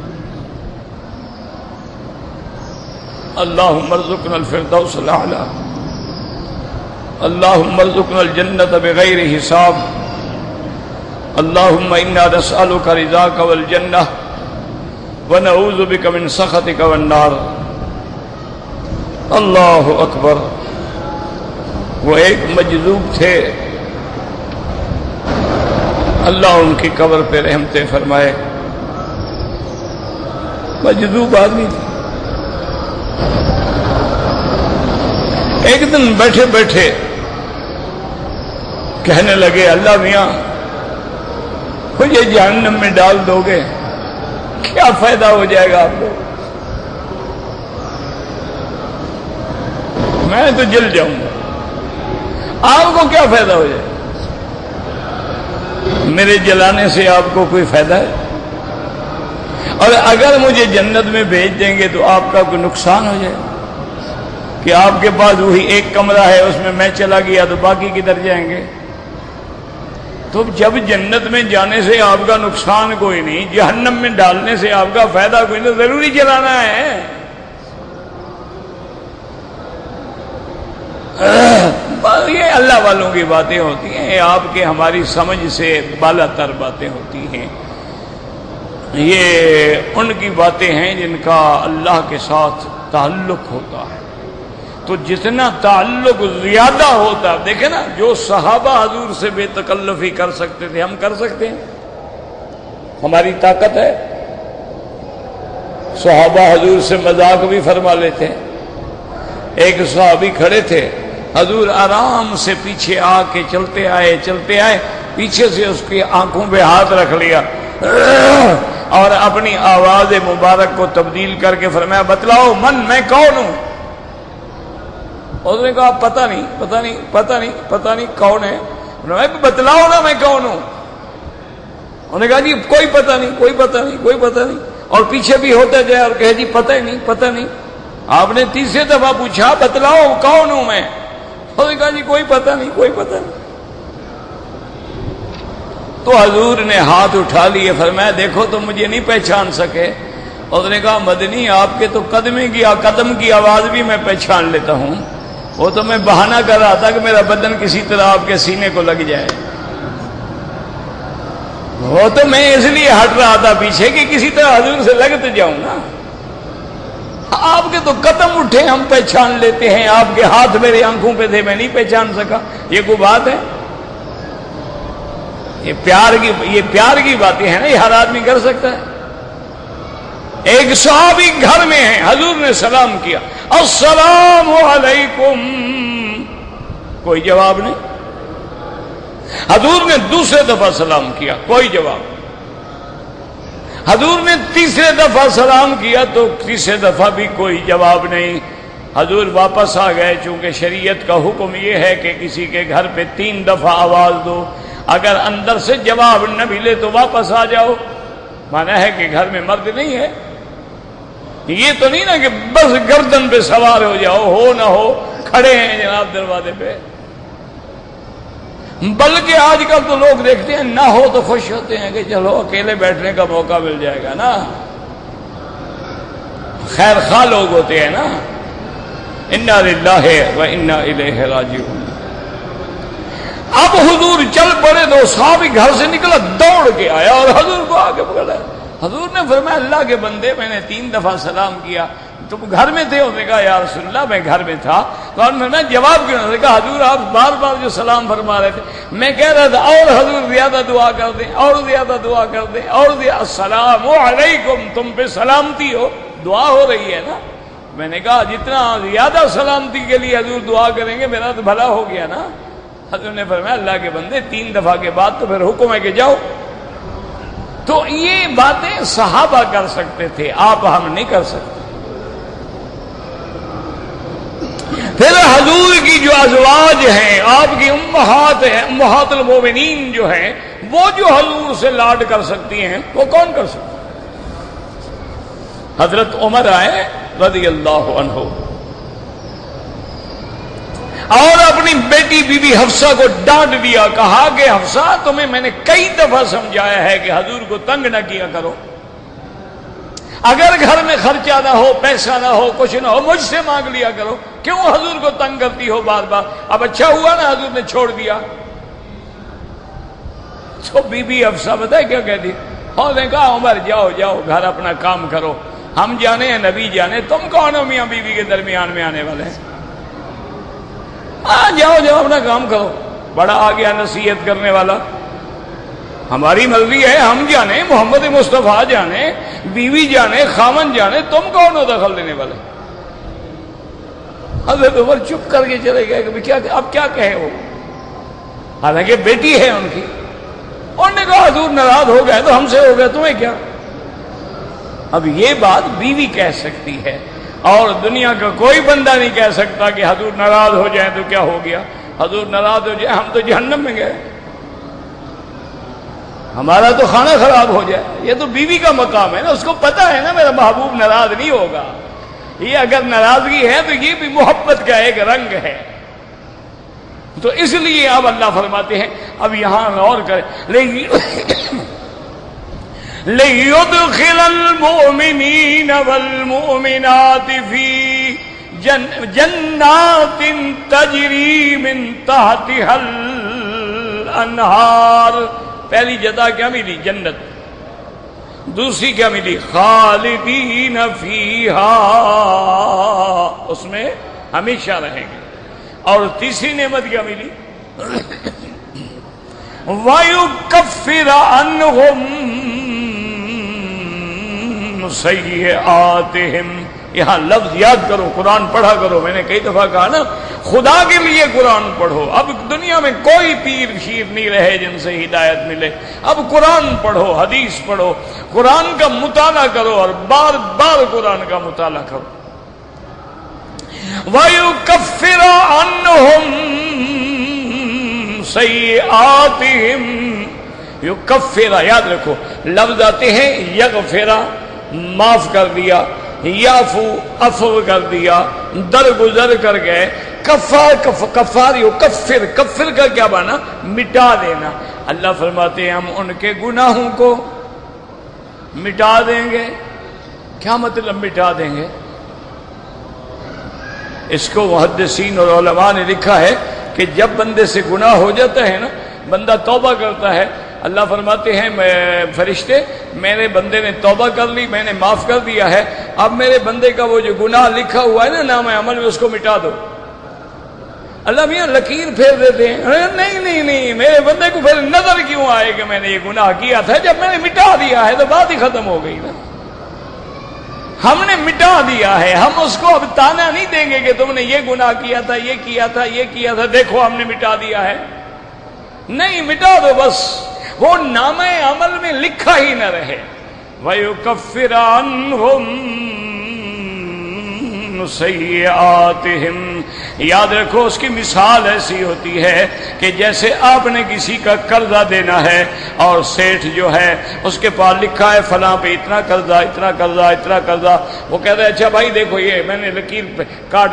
اللہم ارزقنا الفردوس الاعلی، اللہم ارزقنا الجنت بغیر حساب، اللہم انا نسألک رضاک والجنہ ونعوذ بک من سخطک والنار۔ اللہ اکبر۔ وہ ایک مجذوب تھے، اللہ ان کی قبر پہ رحمتیں فرمائے۔ مجذوب آدمی تھے، ایک دن بیٹھے بیٹھے کہنے لگے اللہ میاں مجھے جہنم میں ڈال دو گے، کیا فائدہ ہو جائے گا آپ کو؟ میں تو جل جاؤں گا، آپ کو کیا فائدہ ہو جائے؟ میرے جلانے سے آپ کو کوئی فائدہ ہے؟ اور اگر مجھے جنت میں بھیج دیں گے تو آپ کا کوئی نقصان ہو جائے کہ آپ کے پاس وہی ایک کمرہ ہے، اس میں میں چلا گیا تو باقی کدھر جائیں گے؟ تو جب جنت میں جانے سے آپ کا نقصان کوئی نہیں، جہنم میں ڈالنے سے آپ کا فائدہ کوئی نہیں، ضروری چلانا ہے۔ یہ اللہ والوں کی باتیں ہوتی ہیں، یہ آپ کے ہماری سمجھ سے بالا تر باتیں ہوتی ہیں، یہ ان کی باتیں ہیں جن کا اللہ کے ساتھ تعلق ہوتا ہے۔ تو جتنا تعلق زیادہ ہوتا ہے، دیکھیں نا، جو صحابہ حضور سے بے تکلفی کر سکتے تھے ہم کر سکتے ہیں، ہماری طاقت ہے۔ صحابہ حضور سے مذاق بھی فرما لیتے ہیں۔ ایک صحابی کھڑے تھے، حضور آرام سے پیچھے آ کے چلتے آئے، پیچھے سے اس کی آنکھوں پہ ہاتھ رکھ لیا اور اپنی آواز مبارک کو تبدیل کر کے فرمایا، بتلاؤ میں کون ہوں؟ اس نے کہا پتہ نہیں کون ہے؟ بتلاؤ نا میں کون ہوں؟ انہوں نے کہا جی کوئی پتہ نہیں، اور پیچھے بھی ہوتا جائے اور کہے جی پتہ نہیں۔ آپ نے تیسرے دفعہ پوچھا بتلاؤ کون ہوں میں؟ انہوں نے کہا جی کوئی پتہ نہیں۔ تو حضور نے ہاتھ اٹھا لیے، فرمایا دیکھو تم مجھے نہیں پہچان سکے؟ اس نے کہا مدنی آپ کے تو قدم کی آواز بھی میں پہچان لیتا ہوں، وہ تو میں بہانہ کر رہا تھا کہ میرا بدن کسی طرح آپ کے سینے کو لگ جائے، وہ تو میں اس لیے ہٹ رہا تھا پیچھے کہ کسی طرح حضور سے لگ تو جاؤں نا۔ آپ کے تو قدم اٹھے ہم پہچان لیتے ہیں، آپ کے ہاتھ میرے آنکھوں پہ تھے میں نہیں پہچان سکا، یہ کوئی بات ہے؟ یہ پیار کی باتیں ہیں نا، یہ ہر آدمی کر سکتا ہے۔ ایک صحابی گھر میں ہے، حضور نے سلام کیا، السلام علیکم، کوئی جواب نہیں۔ حضور نے دوسرے دفعہ سلام کیا، کوئی جواب۔ حضور نے تیسرے دفعہ سلام کیا تو تیسرے دفعہ بھی کوئی جواب نہیں۔ حضور واپس آ گئے، چونکہ شریعت کا حکم یہ ہے کہ کسی کے گھر پہ 3 دفعہ آواز دو، اگر اندر سے جواب نہ ملے تو واپس آ جاؤ، مانا ہے کہ گھر میں مرد نہیں ہے۔ یہ تو نہیں نا کہ بس گردن پہ سوار ہو جاؤ، ہو نہ ہو کھڑے ہیں جناب دروازے پہ، بلکہ آج کل تو لوگ دیکھتے ہیں نہ ہو تو خوش ہوتے ہیں کہ چلو اکیلے بیٹھنے کا موقع مل جائے گا نا، خیر خواہ لوگ ہوتے ہیں نا۔ انا للہ و انا الیہ راجعون۔ اب حضور چل پڑے تو صحابی گھر سے نکلا، دوڑ کے آیا اور حضور کو آگے پکڑا۔ حضور نے فرمایا اللہ کے بندے میں نے 3 دفعہ سلام کیا، تم گھر میں تھے؟ انہوں نے کہا یا رسول اللہ میں گھر میں تھا۔ تو میں جواب کیوں؟ انہوں نے کہا حضور آپ بار بار جو سلام فرما رہے تھے، میں کہہ رہا تھا اور حضور زیادہ دعا کر دیں، اور زیادہ دعا کر دیں، اور السلام علیکم، تم پہ سلامتی ہو، دعا ہو رہی ہے نا۔ میں نے کہا جتنا زیادہ سلامتی کے لیے حضور دعا کریں گے میرا تو بھلا ہو گیا نا۔ حضور نے فرمایا اللہ کے بندے 3 دفعہ کے بعد تو پھر حکم ہے کہ جاؤ۔ تو یہ باتیں صحابہ کر سکتے تھے، آپ ہم نہیں کر سکتے۔ پھر حضور کی جو ازواج ہیں، آپ کی امہات ہیں، امہات المومنین جو ہیں، وہ جو حضور سے لاڈ کر سکتی ہیں وہ کون کر سکتا؟ حضرت عمر آئے رضی اللہ عنہ اور اپنی بیٹی بی بی حفصہ کو ڈانٹ دیا، کہا کہ حفصہ تمہیں میں نے کئی دفعہ سمجھایا ہے کہ حضور کو تنگ نہ کیا کرو، اگر گھر میں خرچہ نہ ہو، پیسہ نہ ہو، کچھ نہ ہو، مجھ سے مانگ لیا کرو، کیوں حضور کو تنگ کرتی ہو بار بار؟ اب اچھا ہوا نا حضور نے چھوڑ دیا۔ تو بی بی حفصہ بتائے کیا کہتی؟ اور نے کہا عمر جاؤ جاؤ گھر اپنا کام کرو، ہم جانے ہیں نبی جانے، تم کون ہو میاں بیوی کے درمیان میں آنے والے ہیں؟ جاؤ جاؤ اپنا کام کرو۔ بڑا آ گیا نصیحت کرنے والا، ہماری مرضی ہے، ہم جانے، محمد مصطفیٰ جانے، بیوی جانے، خامن جانے، تم کون ہو دخل دینے والے؟ حضرت عمر چپ کر کے چلے گئے کہ کیا اب کیا کہے وہ، حالانکہ بیٹی ہے ان کی۔ انہوں نے کہا حضور ناراض ہو گئے تو ہم سے ہو گئے، تمہیں کیا؟ اب یہ بات بیوی کہہ سکتی ہے اور دنیا کا کوئی بندہ نہیں کہہ سکتا کہ حضور ناراض ہو جائیں تو کیا ہو گیا، حضور ناراض ہو جائیں ہم تو جہنم میں گئے۔ ہمارا تو کھانا خراب ہو جائے، یہ تو بیوی کا مقام ہے نا، اس کو پتا ہے نا میرا محبوب ناراض نہیں ہوگا، یہ اگر ناراضگی ہے تو یہ بھی محبت کا ایک رنگ ہے۔ تو اس لیے اب اللہ فرماتے ہیں، اب یہاں غور کریں، لِيُدْخِلَ الْمُؤْمِنِينَ وَالْمُؤْمِنَاتِ فِي جَنَّاتٍ تَجْرِي مِن تَحْتِهَا الْأَنْهَارُ۔ پہلی جزا کیا ملی؟ جنت۔ دوسری کیا ملی؟ خالدین فیہا، اس میں ہمیشہ رہیں گے۔ اور تیسری نعمت کیا ملی؟ وَيُكَفِّرَ عَنْهُمْ سیئاتہم۔ یہاں لفظ یاد کرو، قرآن پڑھا کرو، میں نے کئی دفعہ کہا نا، خدا کے لیے قرآن پڑھو۔ اب دنیا میں کوئی پیر شیر نہیں رہے جن سے ہدایت ملے، اب قرآن پڑھو، حدیث پڑھو، قرآن کا مطالعہ کرو اور بار بار قرآن کا مطالعہ کرو۔ وَيُكَفِّرَ عَنْهُمْ سَيِّئَاتِهِمْ۔ یکفر، یاد رکھو لفظ آتے ہیں یغفرہ، معاف کر دیا، یعفو، عفو کر دیا، درگزر کر گئے، کفار یکفر، کفر کا کیا معنی؟ مٹا دینا۔ اللہ فرماتے ہیں ہم ان کے گناہوں کو مٹا دیں گے۔ کیا مطلب مٹا دیں گے؟ اس کو محدثین اور علماء نے لکھا ہے کہ جب بندے سے گناہ ہو جاتا ہے نا، بندہ توبہ کرتا ہے، اللہ فرماتے ہیں فرشتے میرے بندے نے توبہ کر لی، میں نے معاف کر دیا ہے، اب میرے بندے کا وہ جو گناہ لکھا ہوا ہے نا نام عمل میں، اس کو مٹا دو۔ اللہ میاں لکیر پھیر دیتے ہیں، نہیں نہیں نہیں، میرے بندے کو پھر نظر کیوں آئے کہ میں نے یہ گناہ کیا تھا؟ جب میں نے مٹا دیا ہے تو بات ہی ختم ہو گئی نا، ہم نے مٹا دیا ہے، ہم اس کو اب تانا نہیں دیں گے کہ تم نے یہ گناہ کیا تھا، یہ کیا تھا، یہ کیا تھا، دیکھو ہم نے مٹا دیا ہے۔ نہیں، مٹا دو بس، وہ نامہ عمل میں لکھا ہی نہ رہے۔ وَيُكَفِّرَ عَنْهُمْ سَيِّئَاتِهِمْ۔ یاد رکھو اس کی مثال ایسی ہوتی ہے کہ جیسے آپ نے کسی کا قرضہ دینا ہے اور سیٹھ جو ہے اس کے پاس لکھا ہے فلاں پہ اتنا قرضہ، اتنا قرضہ، اتنا قرضہ، وہ کہتا ہے اچھا بھائی دیکھو یہ میں نے لکیر پہ کاٹ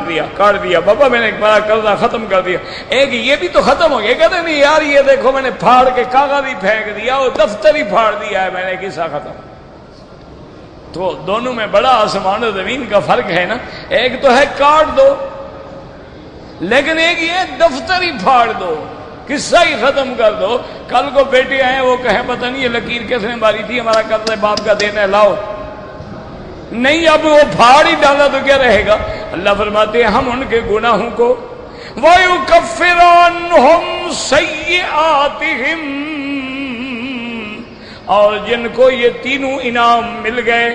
دیا بابا، میں نے بڑا قرضہ ختم کر دیا۔ ایک یہ بھی تو ختم ہو گیا، کہتے نہیں یار یہ دیکھو میں نے پھاڑ کے کاغذ ہی پھینک دیا، وہ دفتر ہی پھاڑ دیا ہے میں نے، قصہ ختم۔ تو دونوں میں بڑا آسمان و زمین کا فرق ہے نا، ایک تو ہے کاٹ دو، لیکن ایک یہ دفتر ہی پھاڑ دو، قصہ ہی ختم کر دو۔ کل کو بیٹے آئے وہ کہیں پتہ نہیں یہ لکیر کس نے ماری تھی، ہمارا قرضہ باپ کا دینا ہے لاؤ، نہیں اب وہ پھاڑ ہی ڈالا تو کیا رہے گا؟ اللہ فرماتے ہیں ہم ان کے گناہوں کو وَيُكَفِّرَ عَنْهُمْ سَيِّئَاتِهِمْ، اور جن کو یہ تینوں انعام مل گئے،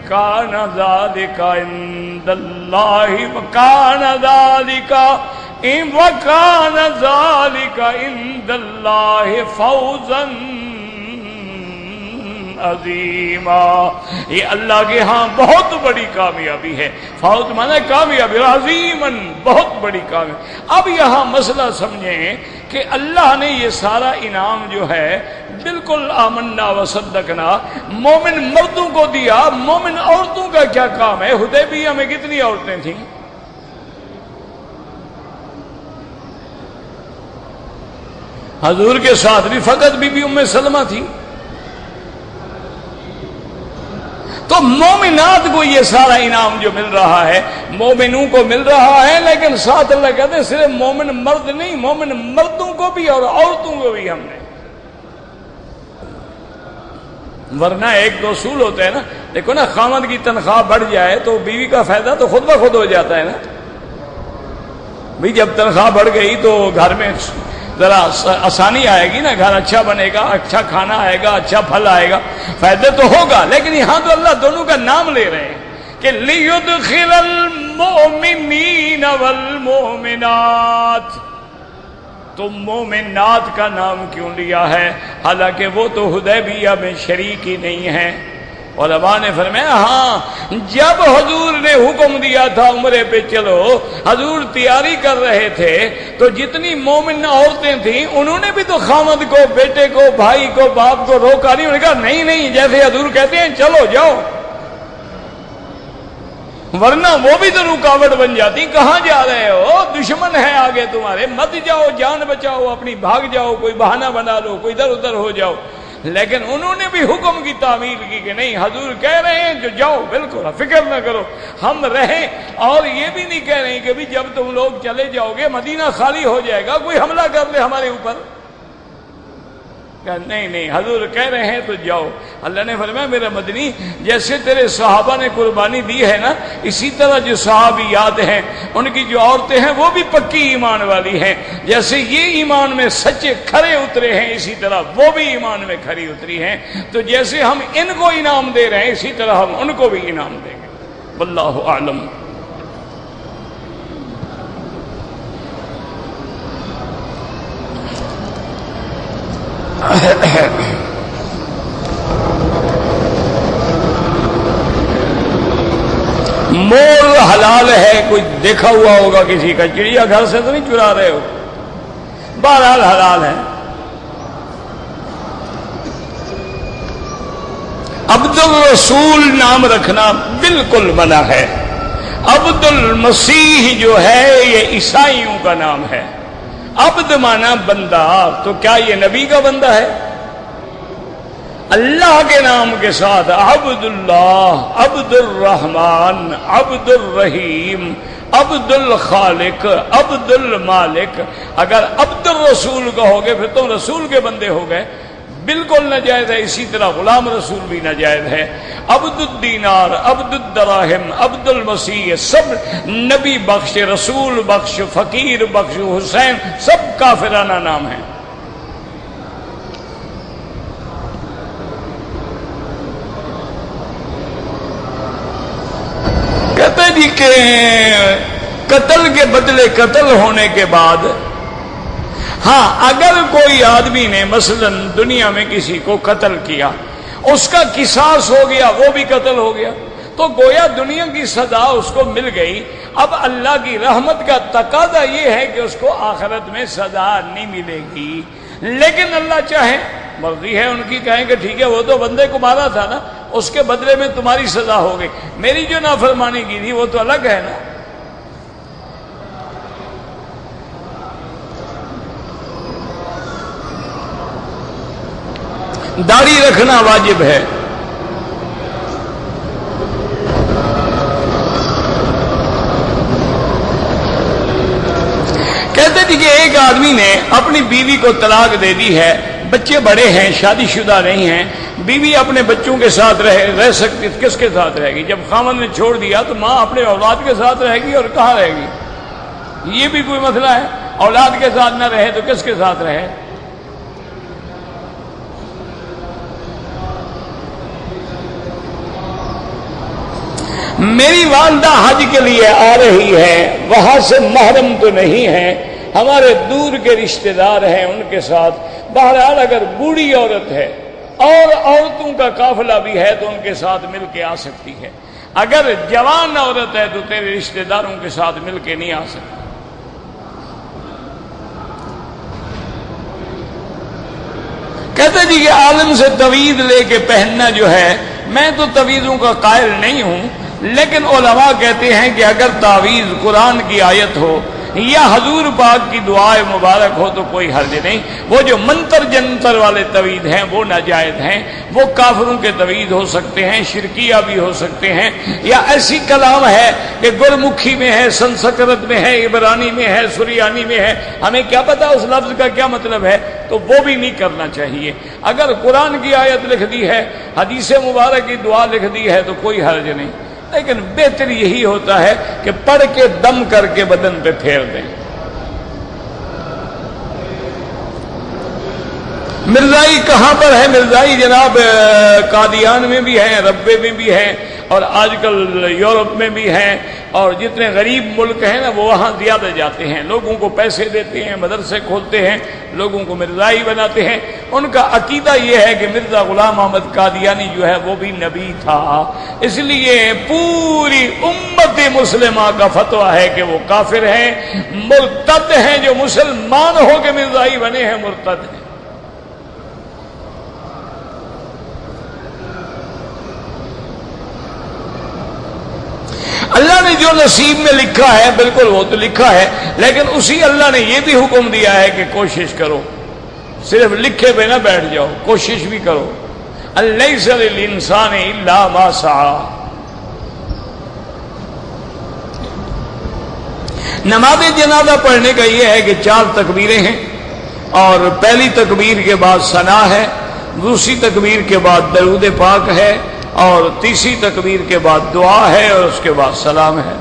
کان ذالک عند اللہ، وکان ذالک عند اللہ فوزا عظیما، یہ اللہ کے ہاں بہت بڑی کامیابی ہے۔ فوز مانا کامیابی، عظیما بہت بڑی کامیابی۔ اب یہاں مسئلہ سمجھیں کہ اللہ نے یہ سارا انعام جو ہے بالکل آمنا وصدقنا مومن مردوں کو دیا، مومن عورتوں کا کیا کام ہے؟ حدیبیہ میں کتنی عورتیں تھیں؟ حضور کے ساتھ بھی فقط بی بی ام سلمہ تھی۔ تو مومنات کو یہ سارا انعام جو مل رہا ہے مومنوں کو مل رہا ہے، لیکن ساتھ اللہ کہتے ہیں صرف مومن مرد نہیں، مومن مردوں کو بھی اور عورتوں کو بھی ہم نے۔ ورنہ ایک تو اصول ہوتا ہے نا، دیکھو نا، خامد کی تنخواہ بڑھ جائے تو بیوی کا فائدہ تو خود بخود ہو جاتا ہے نا بھئی، جب تنخواہ بڑھ گئی تو گھر میں ذرا آسانی آئے گی نا، گھر اچھا بنے گا، اچھا کھانا آئے گا، اچھا پھل آئے گا، فائدہ تو ہوگا۔ لیکن یہاں تو اللہ دونوں کا نام لے رہے ہیں کہ لِيُدْخِلَ الْمُؤْمِنِينَ وَالْمُؤْمِنَاتِ، تم مومنات کا نام کیوں لیا ہے؟ حالانکہ وہ تو حدیبیہ میں شریک ہی نہیں ہیں، علماء نے فرمایا ہاں جب حضور نے حکم دیا تھا عمرے پہ چلو، حضور تیاری کر رہے تھے تو جتنی مومن عورتیں تھیں انہوں نے بھی تو خامد کو، بیٹے کو، بھائی کو، باپ کو روکا نہیں، انہوں نے کہا نہیں نہیں جیسے حضور کہتے ہیں چلو جاؤ، ورنہ وہ بھی تو رکاوٹ بن جاتی، کہاں جا رہے ہو، دشمن ہے آگے تمہارے، مت جاؤ، جان بچاؤ اپنی، بھاگ جاؤ، کوئی بہانہ بنا لو، کوئی ادھر ادھر ہو جاؤ۔ لیکن انہوں نے بھی حکم کی تعمیل کی کہ نہیں حضور کہہ رہے ہیں جو جاؤ، بالکل فکر نہ کرو ہم رہیں، اور یہ بھی نہیں کہہ رہے ہیں کہ بھی جب تم لوگ چلے جاؤ گے مدینہ خالی ہو جائے گا، کوئی حملہ کر لے ہمارے اوپر، نہیں نہیں حضور کہہ رہے ہیں تو جاؤ۔ اللہ نے فرمایا میرا مدنی جیسے تیرے صحابہ نے قربانی دی ہے نا، اسی طرح جو صحابیات ہیں ان کی جو عورتیں ہیں وہ بھی پکی ایمان والی ہیں، جیسے یہ ایمان میں سچے کھرے اترے ہیں اسی طرح وہ بھی ایمان میں کھری اتری ہیں، تو جیسے ہم ان کو انعام دے رہے ہیں اسی طرح ہم ان کو بھی انعام دیں گے۔ واللہ اعلم۔ مور حلال ہے، کوئی دیکھا ہوا ہوگا کسی کا، چڑیا گھر سے تو نہیں چرا رہے ہو، بہرحال حلال ہے۔ عبد الرسول نام رکھنا بالکل منع ہے۔ عبد المسیح جو ہے یہ عیسائیوں کا نام ہے، عبد مانا بندہ، تو کیا یہ نبی کا بندہ ہے؟ اللہ کے نام کے ساتھ عبد اللہ، عبد الرحمن، عبد الرحیم، عبد الخالق، عبد المالک، اگر عبد الرسول کہو گے پھر تم رسول کے بندے ہو گئے، بالکل ناجائز ہے۔ اسی طرح غلام رسول بھی ناجائز ہے۔ عبد الدینار، عبد الدراہم، عبد المسیح سب نبی بخش، رسول بخش، فقیر بخش، حسین سب کافرانہ نام ہیں۔ کہتے جی کہ قتل کے بدلے قتل ہونے کے بعد، ہاں اگر کوئی آدمی نے مثلا دنیا میں کسی کو قتل کیا، اس کا قصاص ہو گیا، وہ بھی قتل ہو گیا، تو گویا دنیا کی سزا اس کو مل گئی۔ اب اللہ کی رحمت کا تقاضا یہ ہے کہ اس کو آخرت میں سزا نہیں ملے گی، لیکن اللہ چاہے، مرضی ہے ان کی، کہیں کہ ٹھیک ہے وہ تو بندے کو مارا تھا نا، اس کے بدلے میں تمہاری سزا ہو گئی، میری جو نافرمانی کی تھی وہ تو الگ ہے نا۔ داڑھی رکھنا واجب ہے۔ کہتے تھے کہ ایک آدمی نے اپنی بیوی کو طلاق دے دی ہے، بچے بڑے ہیں، شادی شدہ نہیں ہیں، بیوی اپنے بچوں کے ساتھ رہ سکتی، کس کے ساتھ رہے گی؟ جب خاوند نے چھوڑ دیا تو ماں اپنے اولاد کے ساتھ رہے گی، اور کہاں رہے گی؟ یہ بھی کوئی مسئلہ ہے، اولاد کے ساتھ نہ رہے تو کس کے ساتھ رہے؟ میری والدہ حج کے لیے آ رہی ہے، وہاں سے محرم تو نہیں ہے، ہمارے دور کے رشتہ دار ہیں ان کے ساتھ، بہرحال اگر بوڑھی عورت ہے اور عورتوں کا قافلہ بھی ہے تو ان کے ساتھ مل کے آ سکتی ہے، اگر جوان عورت ہے تو تیرے رشتہ داروں کے ساتھ مل کے نہیں آ سکتی۔ کہتے جی کہ عالم سے تعویذ لے کے پہننا جو ہے، میں تو تعویذوں کا قائل نہیں ہوں، لیکن علماء کہتے ہیں کہ اگر تعویذ قرآن کی آیت ہو یا حضور پاک کی دعائے مبارک ہو تو کوئی حرج نہیں۔ وہ جو منتر جنتر والے تعویذ ہیں وہ ناجائز ہیں، وہ کافروں کے تعویذ ہو سکتے ہیں، شرکیہ بھی ہو سکتے ہیں، یا ایسی کلام ہے کہ گرمکھی میں ہے، سنسکرت میں ہے، عبرانی میں ہے، سریانی میں ہے، ہمیں کیا پتا اس لفظ کا کیا مطلب ہے، تو وہ بھی نہیں کرنا چاہیے۔ اگر قرآن کی آیت لکھ دی ہے، حدیث مبارک کی دعا لکھ دی ہے تو کوئی حرج نہیں، لیکن بہتر یہی ہوتا ہے کہ پڑھ کے دم کر کے بدن پہ پھیر دیں۔ مرزائی کہاں پر ہے؟ مرزائی جناب قادیان میں بھی ہیں، ربے میں بھی ہیں، اور آج کل یورپ میں بھی ہیں، اور جتنے غریب ملک ہیں نا وہ وہاں زیادہ جاتے ہیں، لوگوں کو پیسے دیتے ہیں، مدرسے کھولتے ہیں، لوگوں کو مرزائی بناتے ہیں۔ ان کا عقیدہ یہ ہے کہ مرزا غلام احمد قادیانی جو ہے وہ بھی نبی تھا، اس لیے پوری امت مسلمہ کا فتویٰ ہے کہ وہ کافر ہیں، مرتد ہیں، جو مسلمان ہو کے مرزائی بنے ہیں مرتد ہیں۔ اللہ نے جو نصیب میں لکھا ہے بالکل وہ تو لکھا ہے، لیکن اسی اللہ نے یہ بھی حکم دیا ہے کہ کوشش کرو، صرف لکھے پہ نہ بیٹھ جاؤ، کوشش بھی کرو۔ الیس للانسان الا ما سعی۔ نماز جنازہ پڑھنے کا یہ ہے کہ 4 تکبیریں ہیں، اور پہلی تکبیر کے بعد ثنا ہے، دوسری تکبیر کے بعد درود پاک ہے، اور تیسری تکبیر کے بعد دعا ہے، اور اس کے بعد سلام ہے۔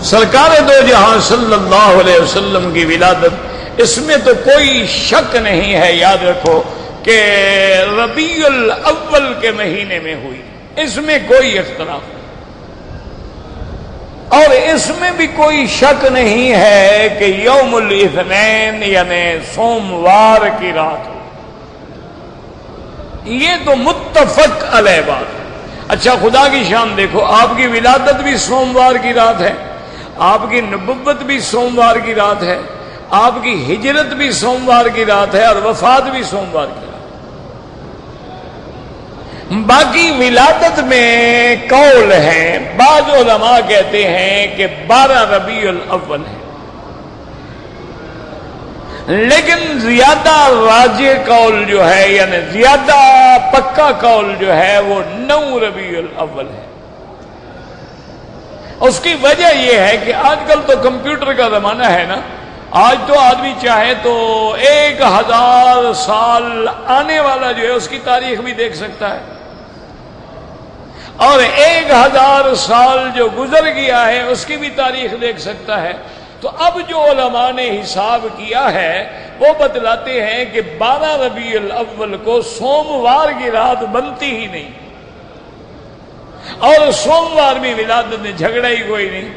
سرکار دو جہاں صلی اللہ علیہ وسلم کی ولادت، اس میں تو کوئی شک نہیں ہے، یاد رکھو کہ ربیع الاول کے مہینے میں ہوئی، اس میں کوئی اختلاف نہیں، اور اس میں بھی کوئی شک نہیں ہے کہ یوم الاثنین یعنی سوموار کی رات ہو، یہ تو متفق علیہ بات ہے۔ اچھا خدا کی شان دیکھو، آپ کی ولادت بھی سوموار کی رات ہے، آپ کی نبوت بھی سوموار کی رات ہے، آپ کی ہجرت بھی سوموار کی رات ہے، اور وفات بھی سوموار کی رات۔ باقی ولادت میں قول ہیں، بعض علماء کہتے ہیں کہ 12 ربیع الاول ہے، لیکن زیادہ راجح قول جو ہے یعنی زیادہ پکا قول جو ہے وہ 9 ربیع الاول ہے۔ اس کی وجہ یہ ہے کہ آج کل تو کمپیوٹر کا زمانہ ہے نا، آج تو آدمی چاہے تو 1000 سال آنے والا جو ہے اس کی تاریخ بھی دیکھ سکتا ہے، اور 1000 سال جو گزر گیا ہے اس کی بھی تاریخ دیکھ سکتا ہے۔ تو اب جو علماء نے حساب کیا ہے وہ بتلاتے ہیں کہ 12 ربیع الاول کو سوموار کی رات بنتی ہی نہیں، اور سوموار میں ولادت میں جھگڑا ہی کوئی نہیں،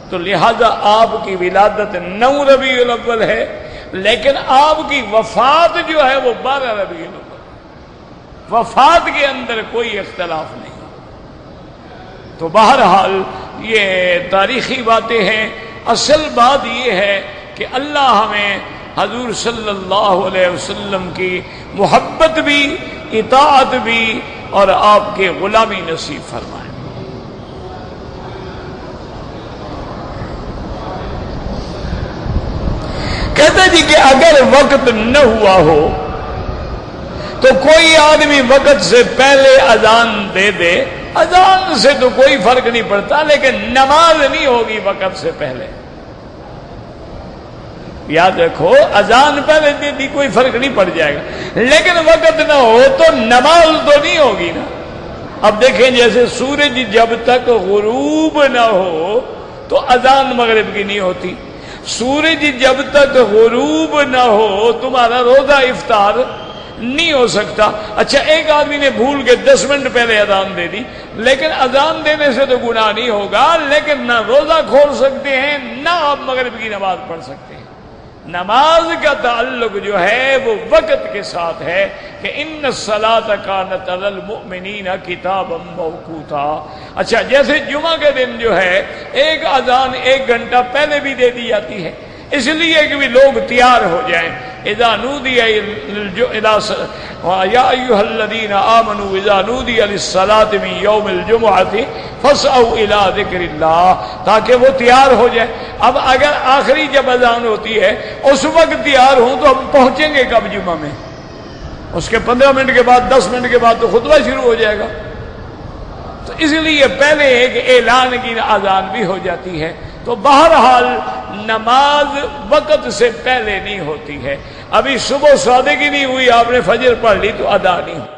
تو لہذا آپ کی ولادت 9 ربیع الاول ہے، لیکن آپ کی وفات جو ہے وہ 12 ربیع الاول، وفات کے اندر کوئی اختلاف نہیں۔ تو بہرحال یہ تاریخی باتیں ہیں، اصل بات یہ ہے کہ اللہ ہمیں حضور صلی اللہ علیہ وسلم کی محبت بھی، اطاعت بھی، اور آپ کے غلامی نصیب فرمائے۔ کہتے جی کہ اگر وقت نہ ہوا ہو تو کوئی آدمی وقت سے پہلے اذان دے دے، اذان سے تو کوئی فرق نہیں پڑتا، لیکن نماز نہیں ہوگی وقت سے پہلے۔ یاد رکھو، اذان پہلے دے دی کوئی فرق نہیں پڑ جائے گا، لیکن وقت نہ ہو تو نماز تو نہیں ہوگی نا۔ اب دیکھیں جیسے سورج جب تک غروب نہ ہو تو اذان مغرب کی نہیں ہوتی، سورج جب تک غروب نہ ہو تمہارا روزہ افطار نہیں ہو سکتا۔ اچھا ایک آدمی نے بھول کے 10 منٹ پہلے اذان دے دی، لیکن اذان دینے سے تو گناہ نہیں ہوگا، لیکن نہ روزہ کھول سکتے ہیں نہ آپ مغرب کی نماز پڑھ سکتے ہیں۔ نماز کا تعلق جو ہے وہ وقت کے ساتھ ہے کہ ان الصلاۃ کانت علی المؤمنین کتابا موقوتا۔ اچھا جیسے جمعہ کے دن جو ہے ایک اذان 1 گھنٹہ پہلے بھی دے دی جاتی ہے، اس لیے کہ بھی لوگ تیار ہو جائیں۔ اذا نودی یا ایھا الذین آمنوا اذا نودی للصلاۃ من یوم الجمعۃ فاسعوا الی ذکر اللہ، تاکہ وہ تیار ہو جائے۔ اب اگر آخری جب اذان ہوتی ہے اس وقت تیار ہوں تو ہم پہنچیں گے کب جمعہ میں؟ اس کے 15 منٹ کے بعد 10 منٹ کے بعد تو خطبہ شروع ہو جائے گا، تو اس لیے پہلے ایک اعلان کی اذان بھی ہو جاتی ہے۔ تو بہرحال نماز وقت سے پہلے نہیں ہوتی ہے۔ ابھی صبح صادق ہی نہیں ہوئی، آپ نے فجر پڑھ لی تو ادا نہیں ہوئی۔